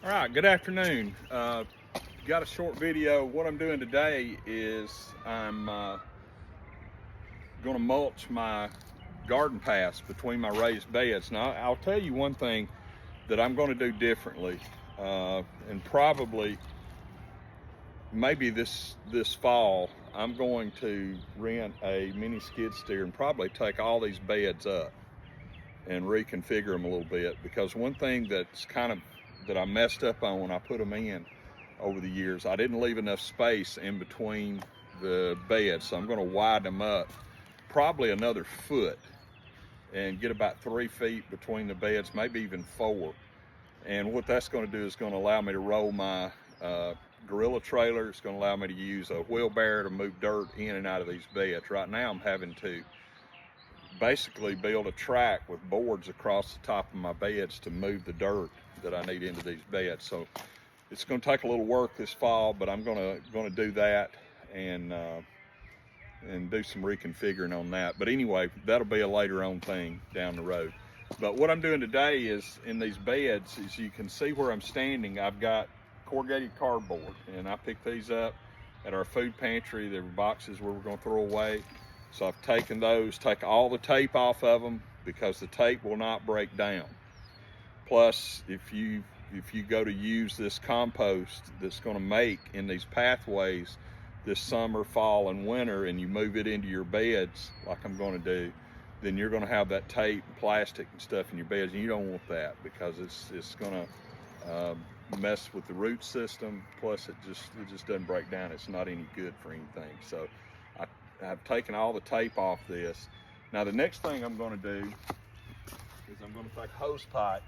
All right, good afternoon. Got a short video. What I'm doing today is I'm going to mulch my garden paths between my raised beds. Now, I'll tell you one thing that I'm going to do differently, and probably maybe this fall, I'm going to rent a mini skid steer and probably take all these beds up and reconfigure them a little bit, because one thing that's that I messed up on when I put them in over the years, I didn't leave enough space in between the beds. So I'm going to widen them up probably another foot and get about 3 feet between the beds, maybe even 4. And what that's going to do is going to allow me to roll my gorilla trailer. It's going to allow me to use a wheelbarrow to move dirt in and out of these beds. Right now I'm having to basically build a track with boards across the top of my beds to move the dirt that I need into these beds. So it's going to take a little work this fall, but I'm going to do that and do some reconfiguring on that. But anyway, that'll be a later on thing down the road. But what I'm doing today is, in these beds, as you can see where I'm standing, I've got corrugated cardboard, and I picked these up at our food pantry. There were boxes we were going to throw away. So I've taken those, take all the tape off of them, because the tape will not break down. Plus, if you go to use this compost that's going to make in these pathways this summer, fall, and winter, and you move it into your beds like I'm going to do, then you're going to have that tape and plastic and stuff in your beds, and you don't want that, because it's going to mess with the root system. Plus, it just doesn't break down. It's not any good for anything. So I've taken all the tape off this. Now the next thing I'm going to do is I'm going to take a hose pipe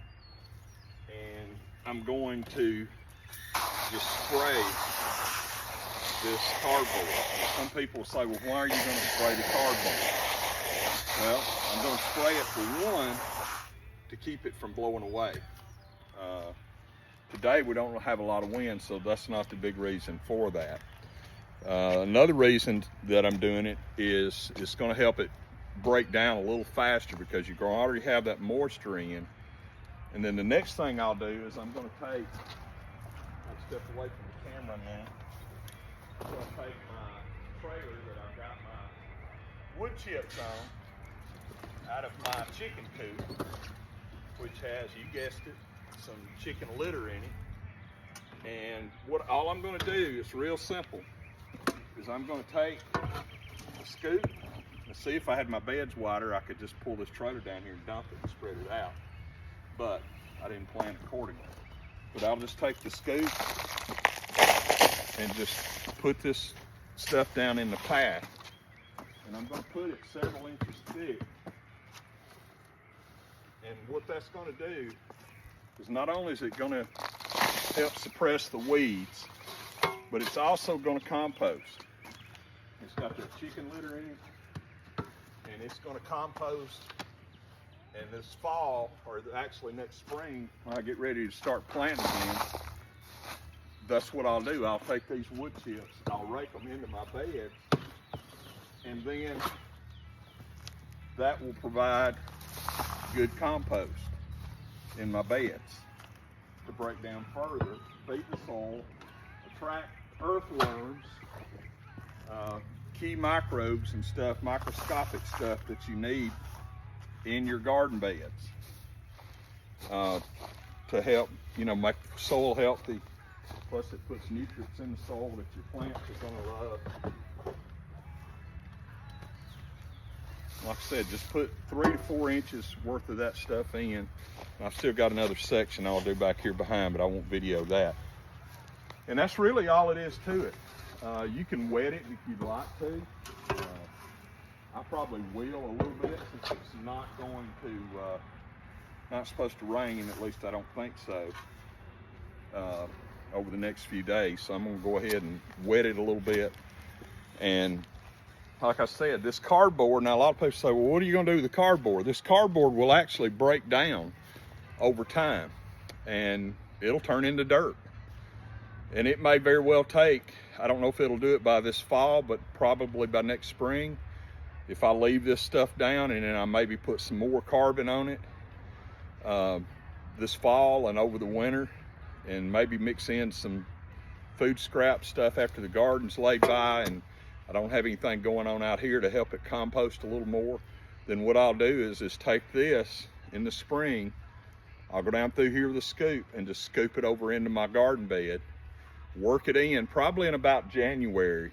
and I'm going to just spray this cardboard. Some people say, well, why are you going to spray the cardboard? Well, I'm going to spray it, for one, to keep it from blowing away. Today we don't have a lot of wind, so that's not the big reason for that. Another reason that I'm doing it is it's going to help it break down a little faster, because you're going to already have that moisture in. And then the next thing I'll do is I'm going to take, I'll step away from the camera now. I'm going to take my trailer that I've got my wood chips on out of my chicken coop, which has, you guessed it, some chicken litter in it. And all I'm going to do is real simple. Is I'm going to take a scoop. Let's see, if I had my beds wider, I could just pull this trailer down here and dump it and spread it out. But I didn't plan accordingly. But I'll just take the scoop and just put this stuff down in the path. And I'm going to put it several inches thick. And what that's going to do is, not only is it going to help suppress the weeds, but it's also going to compost. It's got the chicken litter in it, and it's going to compost. And this fall, or actually next spring, when I get ready to start planting again, that's what I'll do. I'll take these wood chips, I'll rake them into my bed, and then that will provide good compost in my beds to break down further, feed the soil, attract earthworms, key microbes and stuff, microscopic stuff that you need in your garden beds, to help, make the soil healthy. Plus, it puts nutrients in the soil that your plants are going to love. Like I said, just put 3 to 4 inches worth of that stuff in. I've still got another section I'll do back here behind, but I won't video that. And that's really all it is to it. You can wet it if you'd like to. I probably will a little bit, since it's not going to, not supposed to rain, at least I don't think so, over the next few days. So I'm going to go ahead and wet it a little bit. And like I said, this cardboard, now a lot of people say, well, what are you going to do with the cardboard? This cardboard will actually break down over time, and it'll turn into dirt. And it may very well take, I don't know if it'll do it by this fall, but probably by next spring, if I leave this stuff down and then I maybe put some more carbon on it this fall and over the winter, and maybe mix in some food scrap stuff after the garden's laid by and I don't have anything going on out here to help it compost a little more, then what I'll do is take this in the spring, I'll go down through here with a scoop and just scoop it over into my garden bed, work it in probably in about January,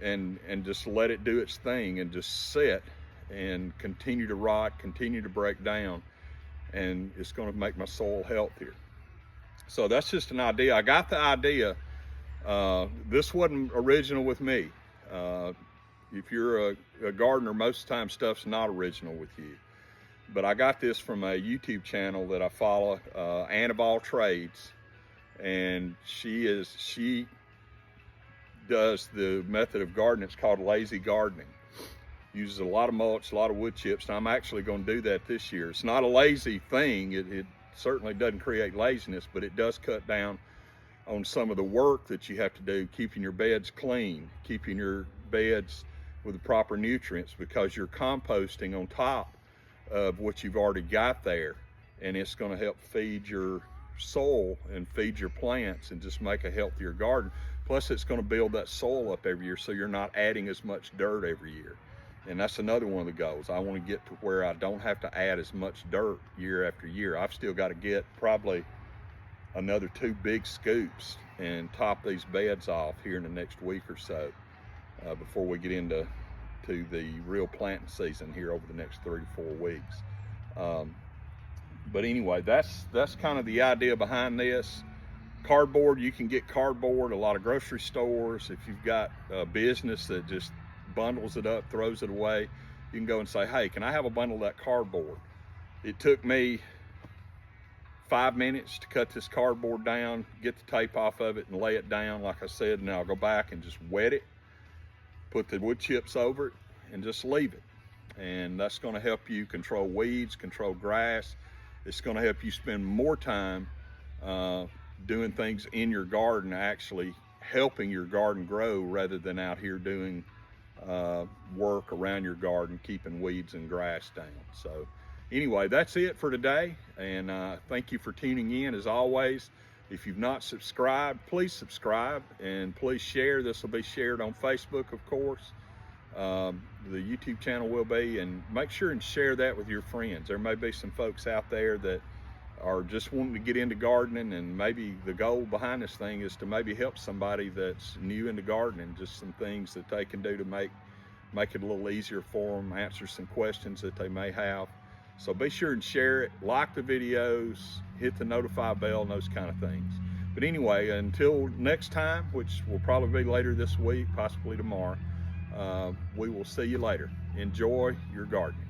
and just let it do its thing and just sit and continue to rot, continue to break down, and it's going to make my soil healthier. So that's just an idea. I got the idea. This wasn't original with me. If you're a gardener, most of the time stuff's not original with you. But I got this from a YouTube channel that I follow, Ann of All Trades, and she does the method of gardening. It's called lazy gardening. Uses a lot of mulch, a lot of wood chips, and I'm actually going to do that this year. It's not a lazy thing. It certainly doesn't create laziness, but it does cut down on some of the work that you have to do, keeping your beds clean, keeping your beds with the proper nutrients, because you're composting on top of what you've already got there, and it's going to help feed your soil and feed your plants and just make a healthier garden. Plus it's going to build that soil up every year, so you're not adding as much dirt every year. And that's another one of the goals. I want to get to where I don't have to add as much dirt year after year. I've still got to get probably another 2 big scoops and top these beds off here in the next week or so before we get into the real planting season here over the next 3 to 4 weeks. But anyway, that's kind of the idea behind this. Cardboard, you can get cardboard at a lot of grocery stores. If you've got a business that just bundles it up, throws it away, you can go and say, hey, can I have a bundle of that cardboard? It took me 5 minutes to cut this cardboard down, get the tape off of it and lay it down like I said, and now I'll go back and just wet it, put the wood chips over it, and just leave it. And that's going to help you control weeds, control grass. It's going to help you spend more time doing things in your garden, actually helping your garden grow, rather than out here doing work around your garden, keeping weeds and grass down. So anyway, that's it for today, and thank you for tuning in. As always, if you've not subscribed, please subscribe, and please share. This will be shared on Facebook, of course. The YouTube channel will be, and make sure and share that with your friends. There may be some folks out there that are just wanting to get into gardening, and maybe the goal behind this thing is to maybe help somebody that's new into gardening, just some things that they can do to make it a little easier for them, answer some questions that they may have. So be sure and share it, like the videos, hit the notify bell, and those kind of things. But anyway, until next time, which will probably be later this week, possibly tomorrow, we will see you later. Enjoy your gardening.